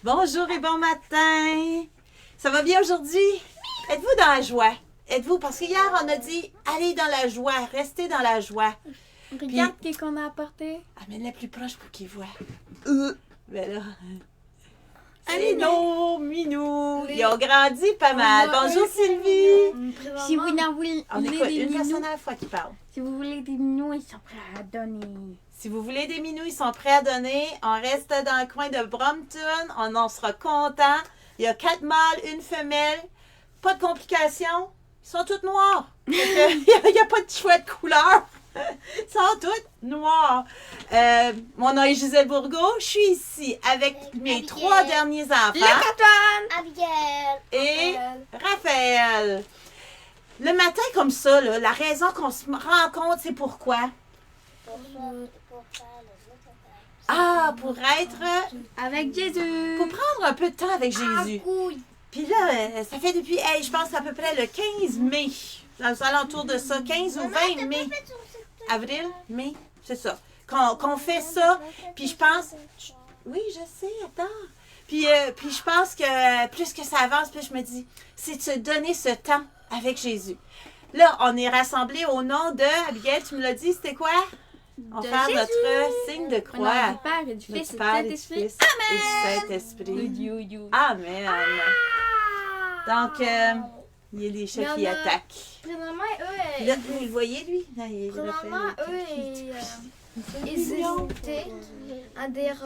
Bonjour et bon matin. Ça va bien aujourd'hui? Êtes-vous dans la joie? Êtes-vous? Parce qu'hier, on a dit, allez dans la joie, restez dans la joie. Regarde qu'est-ce qu'on a apporté. Amène-la plus proche pour qu'il voit. Ben là... C'est nos minous. Ils ont grandi pas mal. Bonjour Sylvie. Si vous n'en voulez On des écoute une minous, personne à la fois qui parle. si vous voulez des minous, ils sont prêts à donner. Si vous voulez des minous, ils sont prêts à donner. On reste dans le coin de Brompton. On en sera content. Il y a 4 mâles, une femelle. Pas de complications. Ils sont toutes noirs. Il n'y a pas de choix de couleur. Ils sont toutes noirs. Mon nom est Gisèle Bourgault. Je suis ici avec mes Abigail. 3 derniers enfants. Abigail. Et Raphaël. Le matin comme ça, là, la raison qu'on se rencontre, c'est pourquoi? Pour être... Avec Jésus. Pour prendre un peu de temps avec Jésus. Puis là, ça fait depuis, je pense à peu près le 15 mai. Dans les alentours de ça, 15 ou 20 mai. Avril, mai, c'est ça. Qu'on fait ça. Puis je pense... Oui, je sais, attends. Puis je pense que plus que ça avance, plus je me dis, c'est de se donner ce temps avec Jésus. Là, on est rassemblés au nom de... Abigail, tu me l'as dit, c'était quoi? On De fait Jésus. notre signe de Au nom croix. du Père et du Notre Fils et du Père et du Saint-Esprit. Fils et du Saint-Esprit. Amen. Donc, il y a des chefs qui attaquent. Présentement, Là, vous le voyez, lui? Là, il Présentement, ils hésitaient à dire...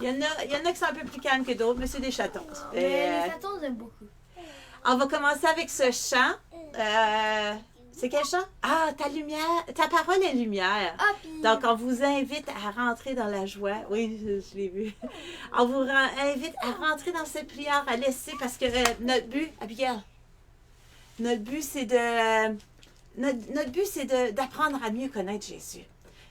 Il y en a qui sont un peu plus calmes que d'autres, mais c'est des chatons. Mais les chatons aiment beaucoup. On va commencer avec ce chant. C'est quel chant? Ah, ta lumière, ta parole est lumière. Ah, puis... Donc, on vous invite à rentrer dans la joie. Oui, je l'ai vu. On vous invite à rentrer dans cette prière, à laisser, parce que notre but, Abigail, notre but, c'est d'apprendre à mieux connaître Jésus.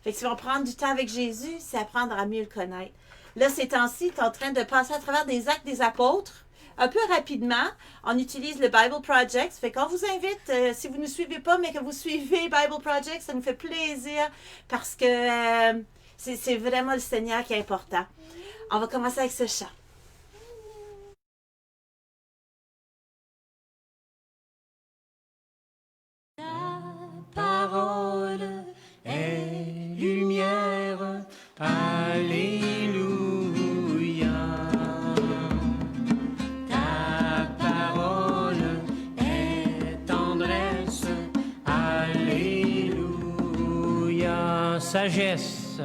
Fait que si on prend du temps avec Jésus, c'est apprendre à mieux le connaître. Là, ces temps-ci, tu es en train de passer à travers des actes des apôtres. Un peu rapidement, on utilise le Bible Project. Fait qu'on vous invite, si vous ne nous suivez pas, mais que vous suivez Bible Project, ça nous fait plaisir parce que c'est vraiment le Seigneur qui est important. On va commencer avec ce chant. Ta parole est lumière, alléluia. Ta parole est tendresse, alléluia. Sagesse,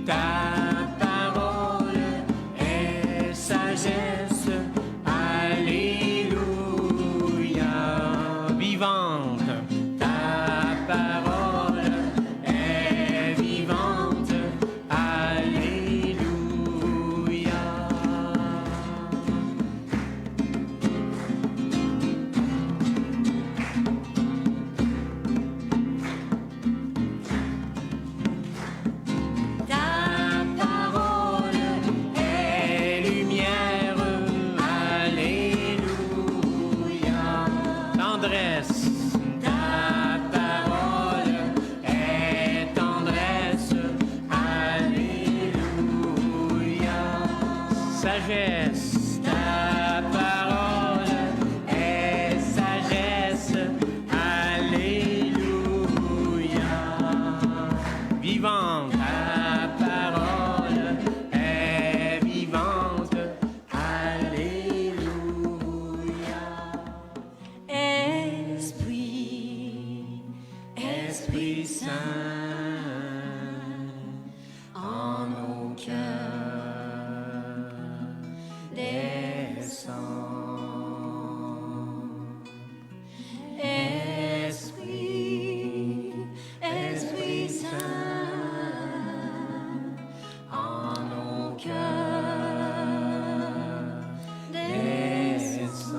ta parole est sagesse, alléluia. Vivante, ta parole est vivante, alléluia. Ta parole est lumière, alléluia. Tendresse, ta parole est tendresse, alléluia. Sagesse, ta parole est sagesse, alléluia. Vivante, ta parole est vivante, alléluia. Esprit, Esprit Saint, en nos cœurs, descend. Esprit, Esprit Saint, en nos cœurs, descend.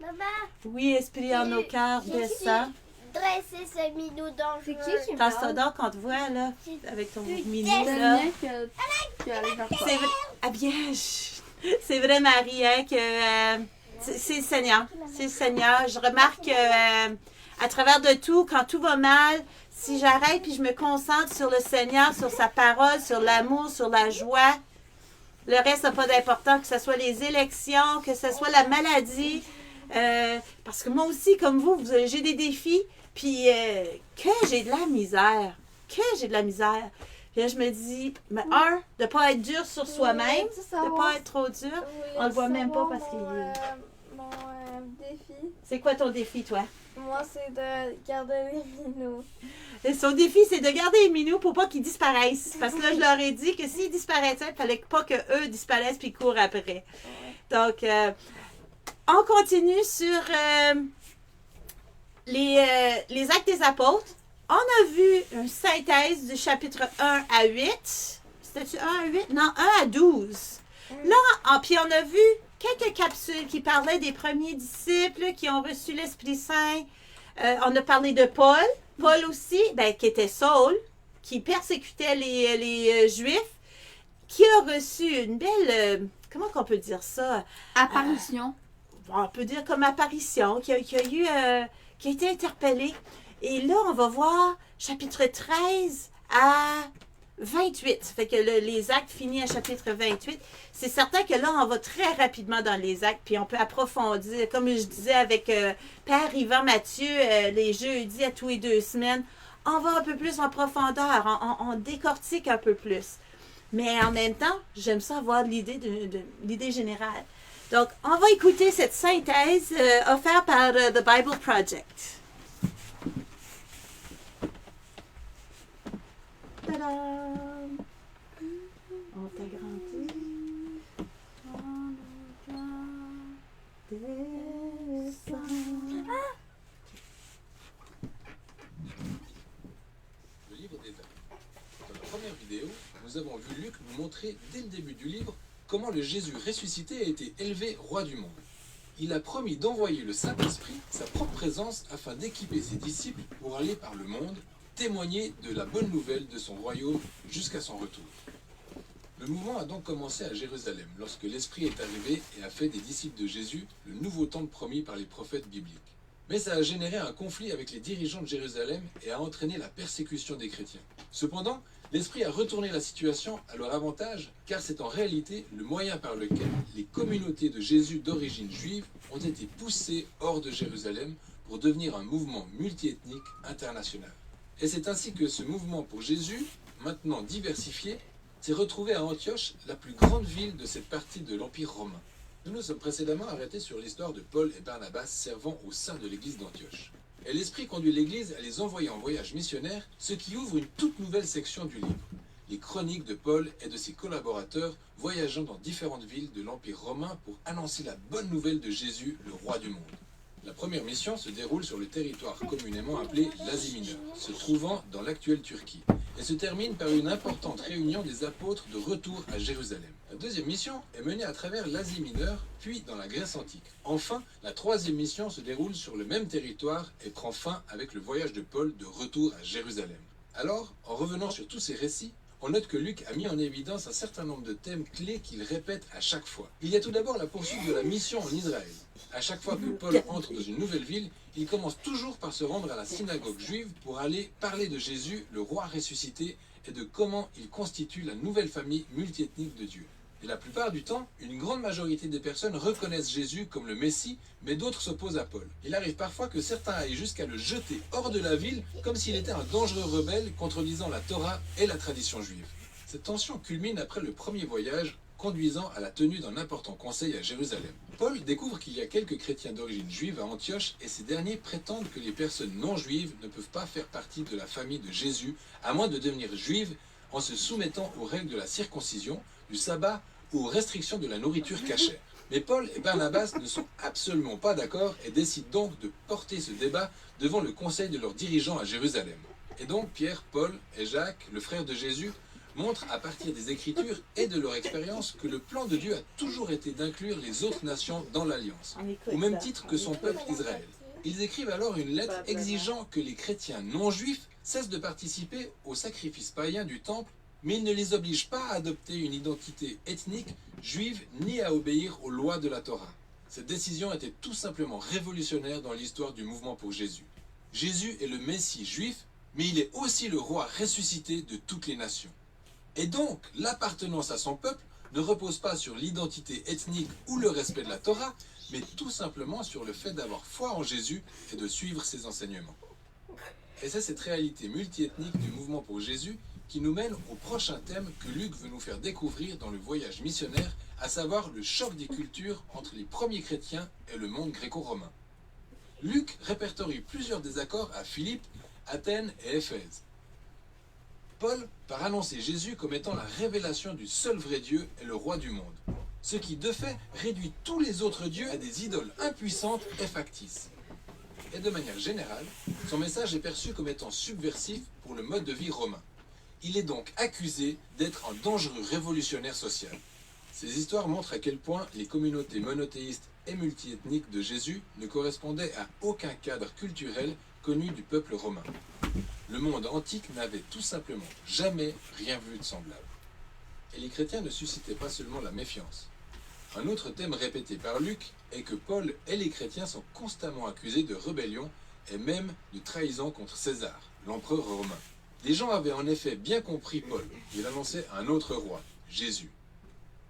Maman, Oui, Esprit en nos cœurs, descend. dresser ce minou dangereux. C'est qui Dans ce donc, on te voit, là, avec ton mini, C'est là. le mien qui allait faire ça. C'est vrai. Ah bien, c'est vrai, Marie, hein, que c'est le Seigneur. C'est le Seigneur. Je remarque que à travers de tout, quand tout va mal, si j'arrête puis je me concentre sur le Seigneur, sur sa parole, sur l'amour, sur la joie, le reste n'a pas d'importance, que ce soit les élections, que ce soit la maladie. Parce que moi aussi, comme vous, j'ai des défis, puis que j'ai de la misère. Puis là, je me dis, mais de ne pas être dur sur soi-même, de ne pas être trop dur. On le voit même pas parce qu'il est... Mon défi, C'est quoi ton défi, toi? moi, c'est de garder les minous. Et son défi, c'est de garder les minous pour pas qu'ils disparaissent. Parce que là, je leur ai dit que s'ils disparaissaient, il fallait pas qu'eux disparaissent puis courent après. Donc, on continue sur les actes des apôtres. On a vu une synthèse du chapitre 1 à 8. C'était-tu 1 à 8? Non, 1 à 12. Là, puis on a vu quelques capsules qui parlaient des premiers disciples qui ont reçu l'Esprit Saint. On a parlé de Paul. Paul aussi, qui était Saul, qui persécutait les Juifs, qui a reçu une belle... comment qu'on peut dire ça? Apparition. On peut dire comme apparition, qui a été interpellé. Et là, on va voir chapitre 13 à 28. Fait que les actes finissent à chapitre 28. C'est certain que là, on va très rapidement dans les actes, puis on peut approfondir. Comme je disais avec Père Yvan Mathieu, les jeudis à tous les 2 semaines, on va un peu plus en profondeur, on décortique un peu plus. Mais en même temps, j'aime ça avoir l'idée l'idée générale. Donc, on va écouter cette synthèse offerte par The Bible Project. Tadam! On t'agrandit. Le livre des Actes. Dans la première vidéo, nous avons vu Luc nous montrer dès le début du livre comment le Jésus ressuscité a été élevé roi du monde. Il a promis d'envoyer le Saint-Esprit, sa propre présence, afin d'équiper ses disciples pour aller par le monde, témoigner de la bonne nouvelle de son royaume jusqu'à son retour. Le mouvement a donc commencé à Jérusalem, lorsque l'Esprit est arrivé et a fait des disciples de Jésus le nouveau temple promis par les prophètes bibliques. Mais ça a généré un conflit avec les dirigeants de Jérusalem et a entraîné la persécution des chrétiens. Cependant, l'Esprit a retourné la situation à leur avantage, car c'est en réalité le moyen par lequel les communautés de Jésus d'origine juive ont été poussées hors de Jérusalem pour devenir un mouvement multiethnique international. Et c'est ainsi que ce mouvement pour Jésus, maintenant diversifié, s'est retrouvé à Antioche, la plus grande ville de cette partie de l'Empire romain. Nous nous sommes précédemment arrêtés sur l'histoire de Paul et Barnabas servant au sein de l'église d'Antioche. Et l'Esprit conduit l'église à les envoyer en voyage missionnaire, ce qui ouvre une toute nouvelle section du livre, les chroniques de Paul et de ses collaborateurs voyageant dans différentes villes de l'Empire romain pour annoncer la bonne nouvelle de Jésus, le roi du monde. La première mission se déroule sur le territoire communément appelé l'Asie mineure, se trouvant dans l'actuelle Turquie, et se termine par une importante réunion des apôtres de retour à Jérusalem. La deuxième mission est menée à travers l'Asie mineure, puis dans la Grèce antique. Enfin, la troisième mission se déroule sur le même territoire et prend fin avec le voyage de Paul de retour à Jérusalem. Alors, en revenant sur tous ces récits, on note que Luc a mis en évidence un certain nombre de thèmes clés qu'il répète à chaque fois. Il y a tout d'abord la poursuite de la mission en Israël. À chaque fois que Paul entre dans une nouvelle ville, il commence toujours par se rendre à la synagogue juive pour aller parler de Jésus, le roi ressuscité, et de comment il constitue la nouvelle famille multiethnique de Dieu. Et la plupart du temps, une grande majorité des personnes reconnaissent Jésus comme le Messie, mais d'autres s'opposent à Paul. Il arrive parfois que certains aillent jusqu'à le jeter hors de la ville, comme s'il était un dangereux rebelle contredisant la Torah et la tradition juive. Cette tension culmine après le premier voyage, conduisant à la tenue d'un important conseil à Jérusalem. Paul découvre qu'il y a quelques chrétiens d'origine juive à Antioche, et ces derniers prétendent que les personnes non juives ne peuvent pas faire partie de la famille de Jésus, à moins de devenir juives en se soumettant aux règles de la circoncision, du sabbat ou aux restrictions de la nourriture cachère. Mais Paul et Barnabas ne sont absolument pas d'accord et décident donc de porter ce débat devant le conseil de leurs dirigeants à Jérusalem. Et donc Pierre, Paul et Jacques, le frère de Jésus, montrent à partir des Écritures et de leur expérience que le plan de Dieu a toujours été d'inclure les autres nations dans l'Alliance, au même titre que son peuple Israël. Ils écrivent alors une lettre exigeant que les chrétiens non juifs cessent de participer aux sacrifices païens du temple, mais ils ne les obligent pas à adopter une identité ethnique juive ni à obéir aux lois de la Torah. Cette décision était tout simplement révolutionnaire dans l'histoire du mouvement pour Jésus. Jésus est le Messie juif, mais il est aussi le roi ressuscité de toutes les nations. Et donc, l'appartenance à son peuple ne repose pas sur l'identité ethnique ou le respect de la Torah, mais tout simplement sur le fait d'avoir foi en Jésus et de suivre ses enseignements. Et c'est cette réalité multiethnique du mouvement pour Jésus qui nous mène au prochain thème que Luc veut nous faire découvrir dans le voyage missionnaire, à savoir le choc des cultures entre les premiers chrétiens et le monde gréco-romain. Luc répertorie plusieurs désaccords à Philippe, Athènes et Éphèse. Paul part annoncer Jésus comme étant la révélation du seul vrai Dieu et le roi du monde, ce qui de fait réduit tous les autres dieux à des idoles impuissantes et factices. Et de manière générale, son message est perçu comme étant subversif pour le mode de vie romain. Il est donc accusé d'être un dangereux révolutionnaire social. Ces histoires montrent à quel point les communautés monothéistes et multiethniques de Jésus ne correspondaient à aucun cadre culturel connu du peuple romain. Le monde antique n'avait tout simplement jamais rien vu de semblable. Et les chrétiens ne suscitaient pas seulement la méfiance. Un autre thème répété par Luc est que Paul et les chrétiens sont constamment accusés de rébellion et même de trahison contre César, l'empereur romain. Les gens avaient en effet bien compris Paul. Il annonçait un autre roi, Jésus.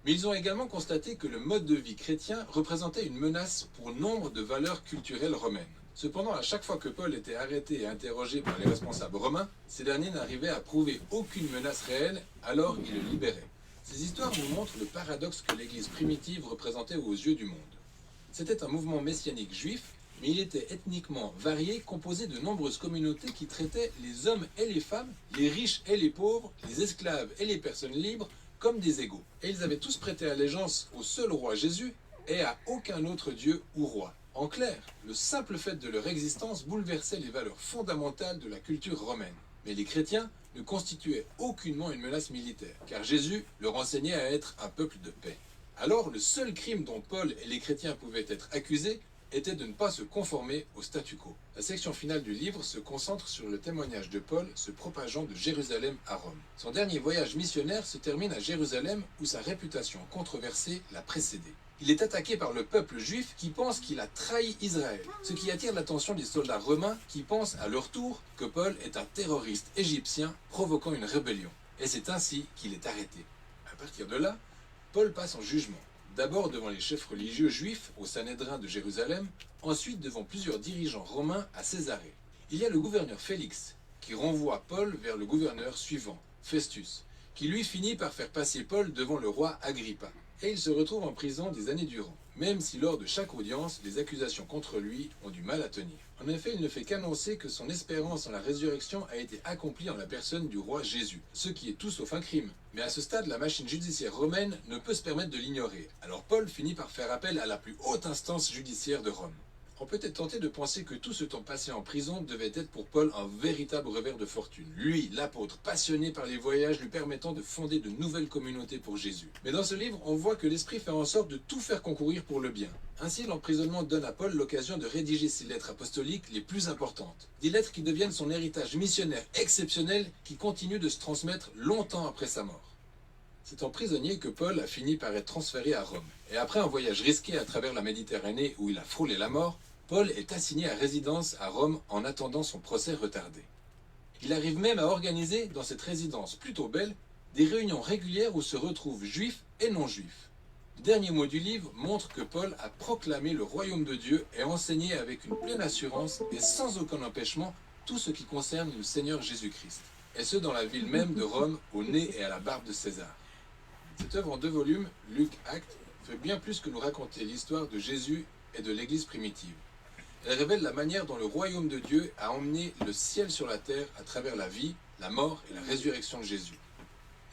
Mais ils ont également constaté que le mode de vie chrétien représentait une menace pour nombre de valeurs culturelles romaines. Cependant, à chaque fois que Paul était arrêté et interrogé par les responsables romains, ces derniers n'arrivaient à prouver aucune menace réelle, alors ils le libéraient. Ces histoires nous montrent le paradoxe que l'Église primitive représentait aux yeux du monde. C'était un mouvement messianique juif, mais il était ethniquement varié, composé de nombreuses communautés qui traitaient les hommes et les femmes, les riches et les pauvres, les esclaves et les personnes libres, comme des égaux. Et ils avaient tous prêté allégeance au seul roi Jésus et à aucun autre dieu ou roi. En clair, le simple fait de leur existence bouleversait les valeurs fondamentales de la culture romaine. Mais les chrétiens ne constituaient aucunement une menace militaire, car Jésus leur enseignait à être un peuple de paix. Alors, le seul crime dont Paul et les chrétiens pouvaient être accusés était de ne pas se conformer au statu quo. La section finale du livre se concentre sur le témoignage de Paul se propageant de Jérusalem à Rome. Son dernier voyage missionnaire se termine à Jérusalem où sa réputation controversée l'a précédé. Il est attaqué par le peuple juif qui pense qu'il a trahi Israël, ce qui attire l'attention des soldats romains qui pensent à leur tour que Paul est un terroriste égyptien provoquant une rébellion. Et c'est ainsi qu'il est arrêté. À partir de là, Paul passe en jugement. D'abord devant les chefs religieux juifs au Sanhédrin de Jérusalem, ensuite devant plusieurs dirigeants romains à Césarée. Il y a le gouverneur Félix qui renvoie Paul vers le gouverneur suivant, Festus, qui lui finit par faire passer Paul devant le roi Agrippa. Et il se retrouve en prison des années durant, même si lors de chaque audience, les accusations contre lui ont du mal à tenir. En effet, il ne fait qu'annoncer que son espérance en la résurrection a été accomplie en la personne du roi Jésus, ce qui est tout sauf un crime. Mais à ce stade, la machine judiciaire romaine ne peut se permettre de l'ignorer. Alors Paul finit par faire appel à la plus haute instance judiciaire de Rome. On peut être tenté de penser que tout ce temps passé en prison devait être pour Paul un véritable revers de fortune. Lui, l'apôtre, passionné par les voyages lui permettant de fonder de nouvelles communautés pour Jésus. Mais dans ce livre, on voit que l'Esprit fait en sorte de tout faire concourir pour le bien. Ainsi, l'emprisonnement donne à Paul l'occasion de rédiger ses lettres apostoliques les plus importantes. Des lettres qui deviennent son héritage missionnaire exceptionnel qui continue de se transmettre longtemps après sa mort. C'est en prisonnier que Paul a fini par être transféré à Rome. Et après un voyage risqué à travers la Méditerranée où il a frôlé la mort, Paul est assigné à résidence à Rome en attendant son procès retardé. Il arrive même à organiser, dans cette résidence plutôt belle, des réunions régulières où se retrouvent juifs et non-juifs. Le dernier mot du livre montre que Paul a proclamé le royaume de Dieu et enseigné avec une pleine assurance et sans aucun empêchement tout ce qui concerne le Seigneur Jésus-Christ. Et ce dans la ville même de Rome, au nez et à la barbe de César. Cette œuvre en 2 volumes, Luc Actes, fait bien plus que nous raconter l'histoire de Jésus et de l'Église primitive. Elle révèle la manière dont le royaume de Dieu a emmené le ciel sur la terre à travers la vie, la mort et la résurrection de Jésus.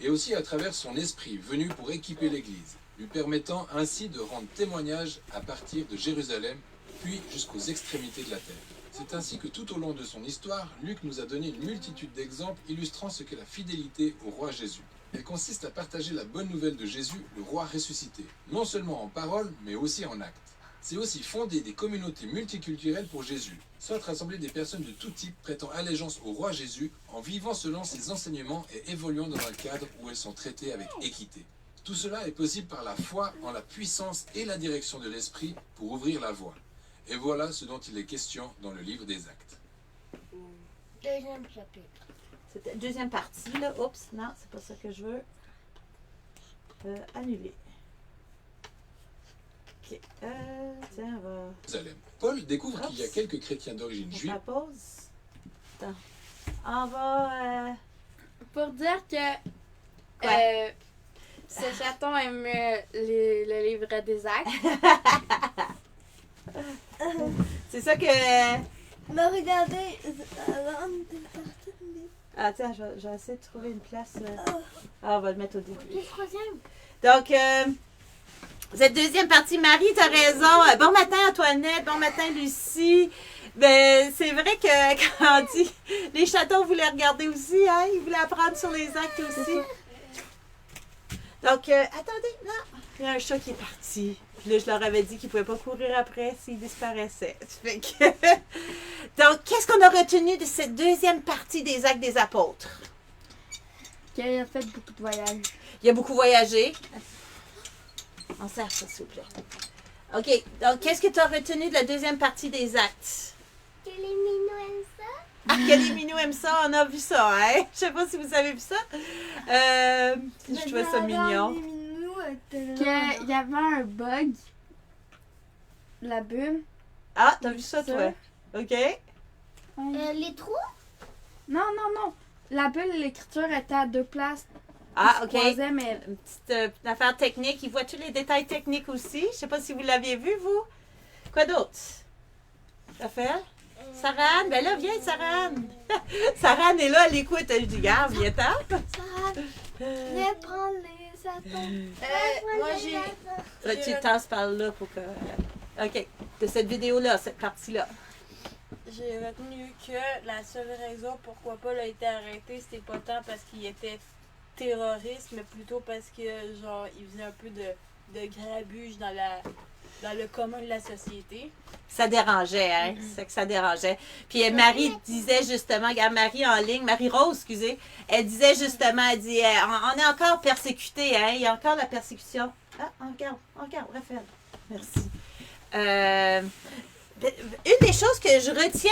Et aussi à travers son esprit venu pour équiper l'Église, lui permettant ainsi de rendre témoignage à partir de Jérusalem, puis jusqu'aux extrémités de la terre. C'est ainsi que tout au long de son histoire, Luc nous a donné une multitude d'exemples illustrant ce qu'est la fidélité au roi Jésus. Elle consiste à partager la bonne nouvelle de Jésus, le roi ressuscité, non seulement en parole, mais aussi en actes. C'est aussi fonder des communautés multiculturelles pour Jésus, soit rassembler des personnes de tout type prêtant allégeance au roi Jésus en vivant selon ses enseignements et évoluant dans un cadre où elles sont traitées avec équité. Tout cela est possible par la foi en la puissance et la direction de l'Esprit pour ouvrir la voie. Et voilà ce dont il est question dans le livre des Actes. Deuxième chapitre. C'était la deuxième partie, là. Oups, non, c'est pas ça que je veux. Annuler. OK. Tiens, on va... Jérusalem. Paul découvre qu'il y a quelques chrétiens d'origine On fait juive la pause. Attends. On va... Pour dire que Quoi? ce chaton aime le livre des actes. C'est ça que... Mais regardez, avant de partir, Ah, tiens, je vais essayer de trouver une place. Ah, on va le mettre au début. le troisième. Donc, cette deuxième partie, Marie, tu as raison. Bon matin, Antoinette. Bon matin, Lucie. Ben, c'est vrai que quand on dit les chatons voulaient regarder aussi, hein? Ils voulaient apprendre sur les actes aussi. Donc, attendez, non. Il y a un chat qui est parti. Puis là, je leur avais dit qu'ils ne pouvaient pas courir après s'il disparaissait. Fait que... Donc, qu'est-ce qu'on a retenu de cette deuxième partie des actes des apôtres? Qu'il a fait beaucoup de voyages. Il a beaucoup voyagé. On sert ça, s'il vous plaît. OK. Donc, qu'est-ce que tu as retenu de la deuxième partie des actes? Que les minous aiment ça. Ah, que les minous aiment ça. On a vu ça, hein? Je sais pas si vous avez vu ça. Je trouvais ça mignon. Les minous étaient Qu'il y avait un bug. La bulle. Ah, t'as vu ça, toi? OK. Les trous. Non, non, non. La bulle, l'écriture était à deux places. Ah, Ils se OK. croisaient, mais Une petite affaire technique. Il voit tous les détails techniques aussi. Je sais pas si vous l'aviez vu, vous. Quoi d'autre? Raphaël? Sarah-Anne? Ben là, viens, Sarah-Anne. Sarah-Anne est là, elle écoute. Je dis, garde, viens-t'en. Ça, viens prendre les satons. Moi, j'ai Là, tu tasses par là pour que... OK. De cette vidéo-là, cette partie-là. retenu que la seule raison pourquoi Paul a été arrêté, c'était pas tant parce qu'il était terroriste, mais plutôt parce que, genre, il faisait un peu de grabuge dans le commun de la société. Ça dérangeait, hein? C'est que ça dérangeait. Puis Marie disait justement, regarde Marie en ligne, Marie-Rose, excusez, elle disait justement, elle dit, on est encore persécuté, hein? Il y a encore la persécution. Ah, regarde, Raphaël. Merci. Une des choses que je retiens,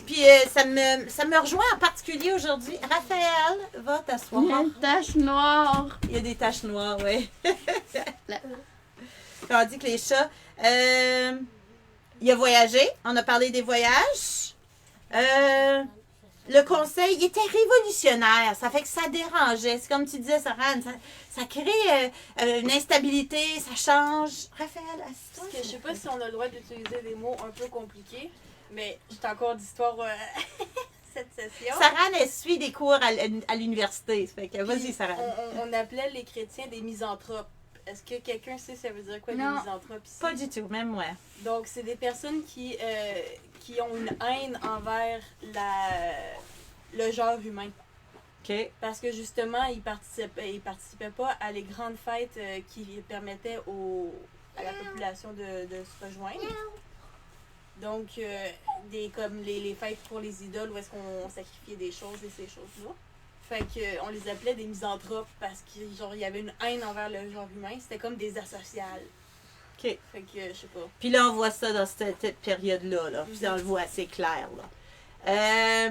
puis ça me rejoint en particulier aujourd'hui. Raphaël, va t'asseoir. il y a une tache noire. Il y a des taches noires, oui. On dit que les chats. Il a voyagé. On a parlé des voyages. Le conseil, il était révolutionnaire. Ça fait que ça dérangeait. C'est comme tu disais, Sarah, ça crée une instabilité, ça change. Raphaël, assis-toi. Parce que je sais pas si on a le droit d'utiliser des mots un peu compliqués, mais j'ai encore d'histoire cette session. Sarah, elle suit des cours à l'université. Ça fait que vas-y, Sarah. On appelait les chrétiens des misanthropes. Est-ce que quelqu'un sait ça veut dire quoi Non. des misanthropes ici? Pas du tout, même moi. Donc, c'est des personnes qui ont une haine envers le genre humain. OK. Parce que justement, ils participaient pas à les grandes fêtes qui permettaient à la population de se rejoindre. Donc, comme les fêtes pour les idoles où est-ce qu'on sacrifiait des choses et ces choses-là. Fait que on les appelait des misanthropes parce qu'il y avait une haine envers le genre humain. C'était comme des asociales. OK. Fait que, je sais pas. Puis là, on voit ça dans cette période-là. Là. Puis on le voit assez clair. Là.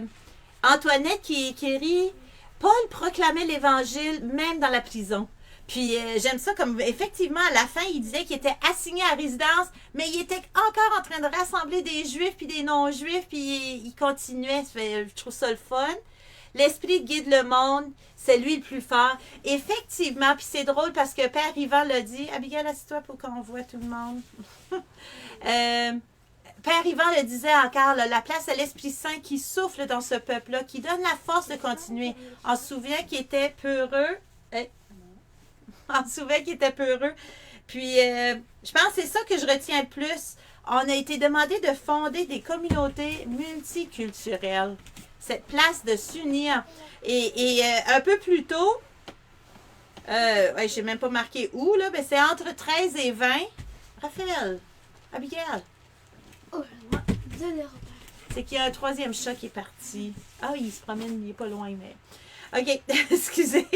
Antoinette qui rit, Paul proclamait l'Évangile même dans la prison. Puis j'aime ça comme, effectivement, à la fin, il disait qu'il était assigné à résidence, mais il était encore en train de rassembler des Juifs puis des non-Juifs, puis il continuait. Je trouve ça le fun. L'Esprit guide le monde, c'est lui le plus fort. Effectivement, puis c'est drôle parce que Père Yvan l'a dit. Abigail, assieds-toi pour qu'on voit tout le monde. Père Yvan le disait encore, là, la place à l'Esprit Saint qui souffle dans ce peuple-là, qui donne la force de continuer. On se souvient qu'il était peureux. On se souvient qu'il était peureux. Puis, je pense que c'est ça que je retiens le plus. On a été demandé de fonder des communautés multiculturelles. Cette place de s'unir. Et un peu plus tôt, je n'ai même pas marqué où, là, mais c'est entre 13 et 20. Raphaël, Abigail, Oh, désolé. c'est qu'il y a un troisième chat qui est parti. Ah, il se promène, il n'est pas loin, mais... OK, excusez.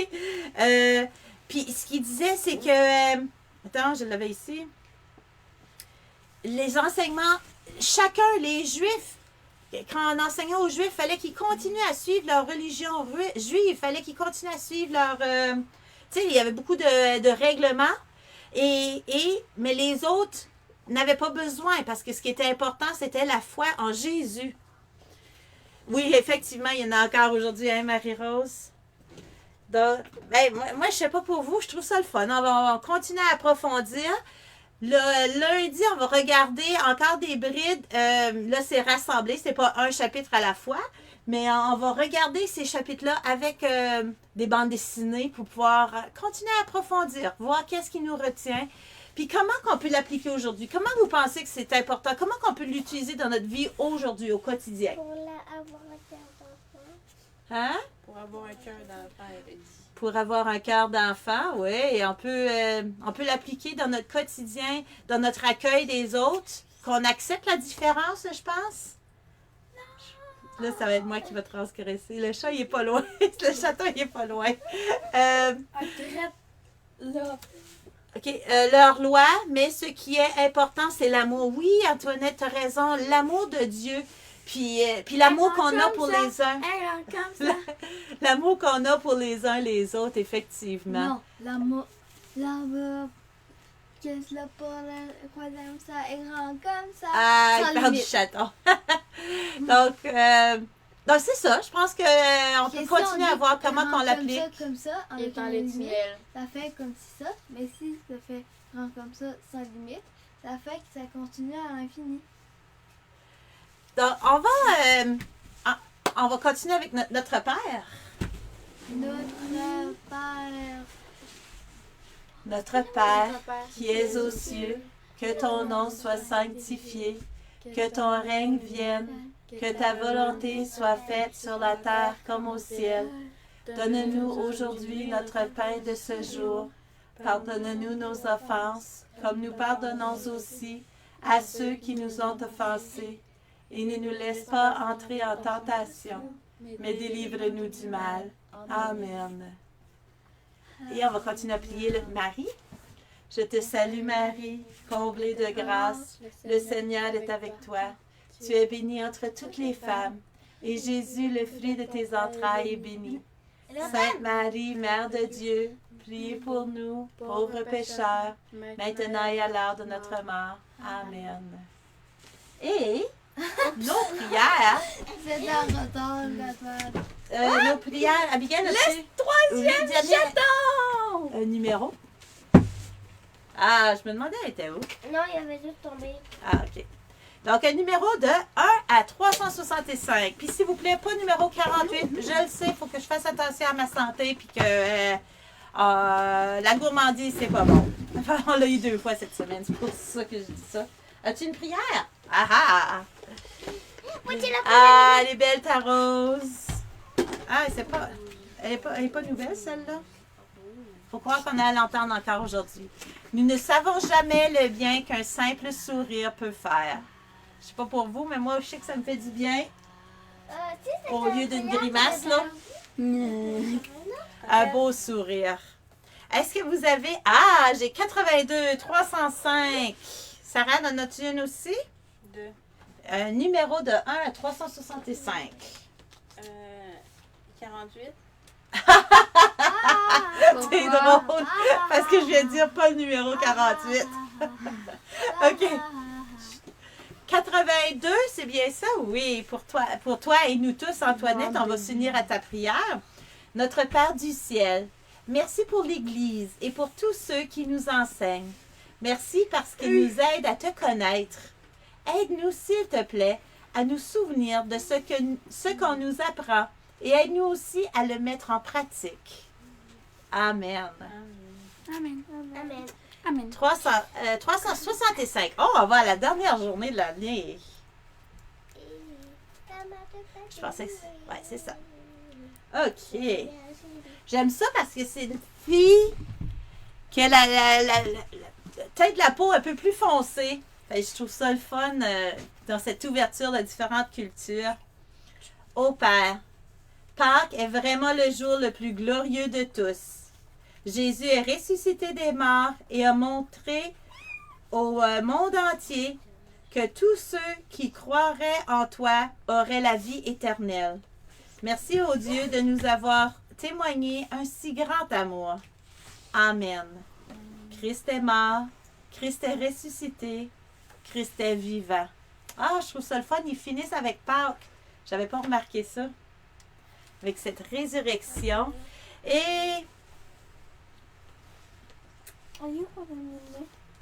Puis, ce qu'il disait, c'est que... attends, je l'avais ici. Les enseignements, chacun, les Juifs, quand on enseignait aux Juifs, il fallait qu'ils continuent à suivre leur religion juive. Il fallait qu'ils continuent à suivre leur... tu sais, il y avait beaucoup de règlements. Mais les autres n'avaient pas besoin parce que ce qui était important, c'était la foi en Jésus. Oui, effectivement, il y en a encore aujourd'hui, hein, Marie-Rose? Donc, moi, je sais pas pour vous, je trouve ça le fun. On va continuer à approfondir. Le lundi, on va regarder encore des brides. Là, c'est rassemblé, c'est pas un chapitre à la fois, mais on va regarder ces chapitres-là avec des bandes dessinées pour pouvoir continuer à approfondir, voir qu'est-ce qui nous retient. Puis comment qu'on peut l'appliquer aujourd'hui? Comment vous pensez que c'est important? Comment qu'on peut l'utiliser dans notre vie aujourd'hui, au quotidien? Pour avoir un cœur d'enfant. Hein? Pour avoir un cœur d'enfant, elle a dit. Pour avoir un cœur d'enfant, oui. Et on peut l'appliquer dans notre quotidien, dans notre accueil des autres, qu'on accepte la différence, je pense. Là, ça va être moi qui va transgresser. Le chat, il est pas loin. Le chaton, il est pas loin. Là. OK. Leur loi, mais ce qui est important, c'est l'amour. Oui, Antoinette, tu as raison. L'amour de Dieu. Puis l'amour qu'on a pour les uns. Comme ça. L'amour qu'on a pour les uns les autres, effectivement. Non, l'amour, qu'est-ce là pour quoi comme ça, est grand comme ça. Ah, sans il parle du limite. chaton. Donc c'est ça. Je pense qu'on peut continuer à voir comment on l'applique. Comme ça, Et avec dans une les limite, tunnels. ça fait comme ça. Mais si ça fait grand comme ça, sans limite, ça fait que ça continue à l'infini. Donc, on va continuer avec notre Père. Notre Père, Notre Père, qui es aux cieux, que ton nom soit sanctifié, que ton règne vienne, que ta volonté soit faite sur la terre comme au ciel. Donne-nous aujourd'hui notre pain de ce jour. Pardonne-nous nos offenses, comme nous pardonnons aussi à ceux qui nous ont offensés. Et ne nous laisse pas entrer en tentation, mais délivre-nous du mal. Amen. Et on va continuer à prier le Marie. Je te salue Marie, comblée de grâce. Le Seigneur est avec toi. Tu es bénie entre toutes les femmes, et Jésus, le fruit de tes entrailles, est béni. Sainte Marie, Mère de Dieu, priez pour nous, pauvres pécheurs, maintenant et à l'heure de notre mort. Amen. Et nos prières, c'est un retard, Antoine. nos prières, Abigail, le troisième chaton! un numéro. Ah, je me demandais, elle était où? Non, il avait juste tombé. Ah, OK. Donc, un numéro de 1 à 365. Puis, s'il vous plaît, pas numéro 48. Je le sais, il faut que je fasse attention à ma santé. Puis que la gourmandise, c'est pas bon. On l'a eu 2 fois cette semaine. C'est pour ça que je dis ça. As-tu une prière? Ah ah! Ah, elle est belle, ta rose. Ah, elle est pas nouvelle, celle-là. Faut croire qu'on est à l'entendre encore aujourd'hui. Nous ne savons jamais le bien qu'un simple sourire peut faire. Je sais pas pour vous, mais moi, je sais que ça me fait du bien. Au lieu d'une grimace, là. Un beau sourire. Est-ce que vous avez... Ah, j'ai 82, 305. Sarah, en as-tu une aussi? 2. Un numéro de 1 à 365. 48. C'est drôle, parce que je viens de dire pas le numéro 48. OK. 82, c'est bien ça? Oui, pour toi et nous tous, Antoinette, on va s'unir à ta prière. Notre Père du ciel, merci pour l'Église et pour tous ceux qui nous enseignent. Merci parce qu'ils nous aident à te connaître. Aide-nous, s'il te plaît, à nous souvenir de ce qu'on nous apprend et aide-nous aussi à le mettre en pratique. Amen. Amen. Amen. Amen. 365. Oh, on va à la dernière journée de l'année. Je pensais que ouais, c'est ça. OK. J'aime ça parce que c'est une fille qui a peut-être la peau un peu plus foncée. Fait que je trouve ça le fun dans cette ouverture de différentes cultures. Ô Père, Pâques est vraiment le jour le plus glorieux de tous. Jésus est ressuscité des morts et a montré au monde entier que tous ceux qui croiraient en toi auraient la vie éternelle. Merci ô Dieu de nous avoir témoigné un si grand amour. Amen. Christ est mort, Christ est ressuscité, Christ est vivant. Ah, je trouve ça le fun, ils finissent avec Pâques. J'avais pas remarqué ça. Avec cette résurrection. Et...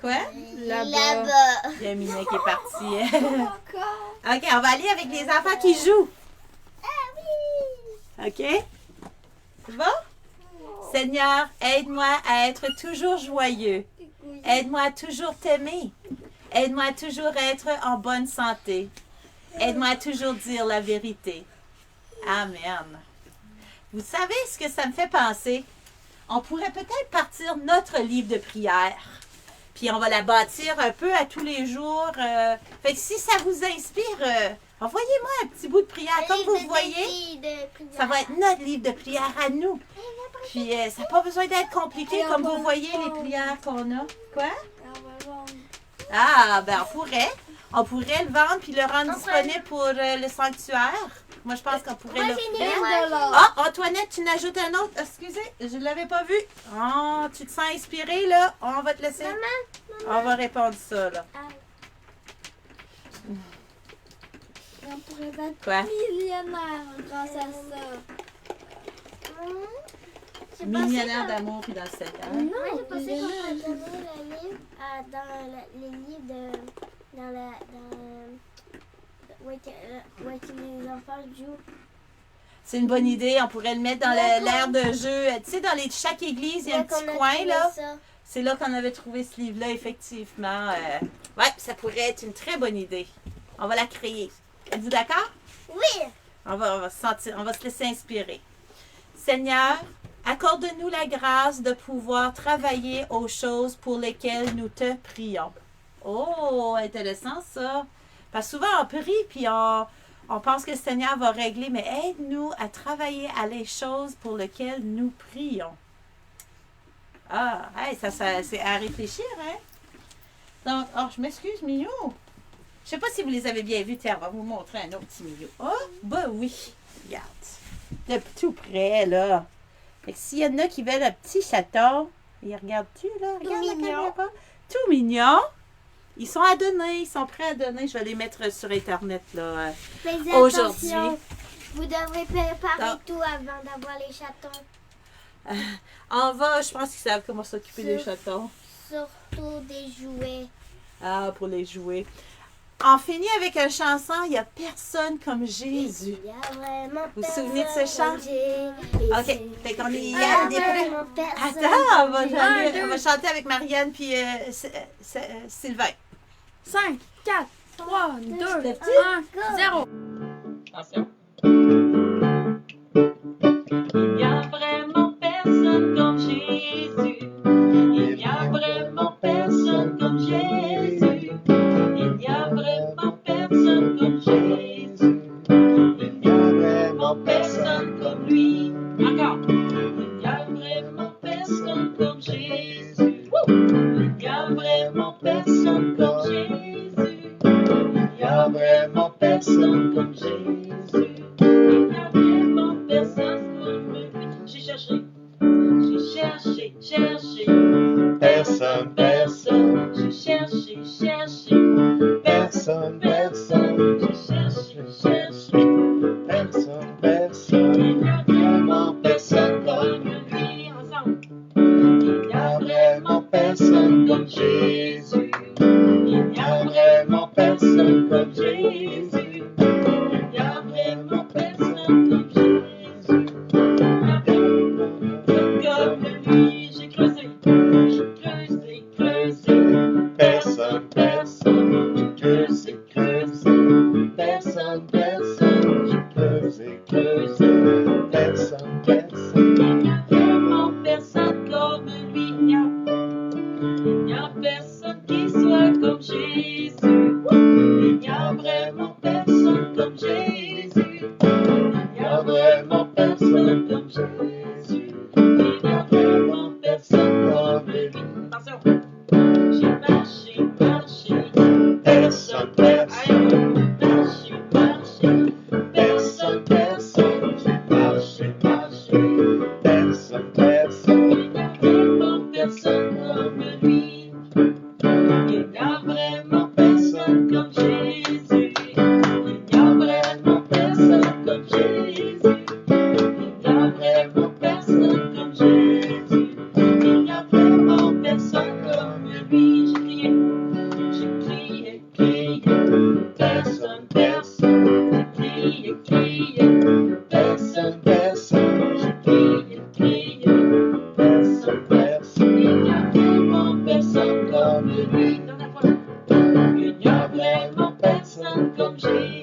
Quoi? Là-bas. Il y a Minet qui est parti. Encore. OK, on va aller avec les enfants qui jouent. OK? C'est bon? Seigneur, aide-moi à être toujours joyeux. Aide-moi à toujours t'aimer. Aide-moi à toujours être en bonne santé. Aide-moi à toujours dire la vérité. Amen. Vous savez ce que ça me fait penser? On pourrait peut-être partir notre livre de prière. Puis on va la bâtir un peu à tous les jours. Fait que si ça vous inspire, envoyez-moi un petit bout de prière. Comme vous voyez, ça va être notre livre de prière à nous. Puis ça n'a pas besoin d'être compliqué comme vous voyez les prières qu'on a. Quoi? Ah, ben on pourrait le vendre puis le rendre disponible pour le sanctuaire. Moi, je pense qu'on pourrait le faire. Ah, Antoinette, tu n'ajoutes un autre. Excusez, je ne l'avais pas vu. Oh, tu te sens inspirée, là? On va te laisser. On va répondre ça, là. On pourrait être Quoi? millionnaire grâce à ça. Millionnaire d'amour puis dans le Seigneur. Non, Moi, j'ai pensé millionnaire. qu'on pourrait donner le livre dans les livres de... où est-ce que les enfants jouent. C'est une bonne idée. On pourrait le mettre dans l'aire de jeu. Tu sais, dans chaque église, il y a un petit coin, là. C'est là qu'on avait trouvé ce livre-là, effectivement. Ouais, ça pourrait être une très bonne idée. On va la créer. Êtes-vous d'accord? Oui! On va se laisser inspirer. Seigneur, accorde-nous la grâce de pouvoir travailler aux choses pour lesquelles nous te prions. Oh, intéressant ça. Parce que souvent on prie puis on pense que le Seigneur va régler, mais aide-nous à travailler à les choses pour lesquelles nous prions. Ah, hey, ça c'est à réfléchir, hein? Donc, oh, je m'excuse, Miou. Je sais pas si vous les avez bien vus. Tiens, on va vous montrer un autre petit Miou. Oh, ben oui. Regarde. De tout près, là. Fait que s'il y en a qui veulent un petit chaton, et regarde-tu, là? Regarde la caméra. Tout mignon. Ils sont à donner. Ils sont prêts à donner. Je vais les mettre sur Internet, là, Faites aujourd'hui. attention. Vous devrez préparer Non. tout avant d'avoir les chatons. On va, je pense qu'ils savent comment s'occuper des chatons. Surtout des jouets. Ah, pour les jouer. On finit avec une chanson. Il n'y a personne comme Jésus. Il y a vraiment Vous vous souvenez de ce chant? OK. Fait qu'on est... Il y a vraiment personne. Attends, on comme va, Jésus. on va chanter avec Marianne puis Sylvain. 5, 4, 3, 2, Le 1, 0. Attention. Il n'y a vraiment personne comme Jésus. Il n'y a vraiment personne comme Jésus. Il n'y a vraiment personne comme Jésus. Il n'y a vraiment personne comme lui. Encore. Il n'y a vraiment personne comme Jésus. Il n'y a vraiment personne comme Jésus. Il n'y a vraiment personne comme Jésus. Il n'y a vraiment personne comme lui. J'ai cherché. Personne, Personne. J'ai cherché. personne, personne, J'ai cherché. personne, personne. Il n'y a vraiment personne comme lui. Ensemble. Il n'y a vraiment personne comme Jésus. Il n'y a vraiment personne comme Jésus. Il n'y a vraiment personne comme Jésus. Il n'y a personne comme lui. J'ai creusé. Personne, personne, creusé, creusé. Personne, personne, creusé, creusé. Personne, personne. Il n'y a vraiment personne comme lui. Il n'y a personne qui soit comme Jésus. Il n'y a vraiment personne. personne, Marché, marché, personne, personne. J'ai marché, marché, personne, personne. il n'y a vraiment personne comme lui. Il n'y a vraiment personne comme Jésus. Il n'y a vraiment personne comme Jésus. Il n'y a vraiment personne comme Jésus. Il n'y a vraiment personne comme lui. J'ai crié, crié, personne, personne. J'ai crié, Personne, personne. crié, crié, Personne, personne. il n'y a vraiment personne comme lui. Il n'y a vraiment personne comme Jésus.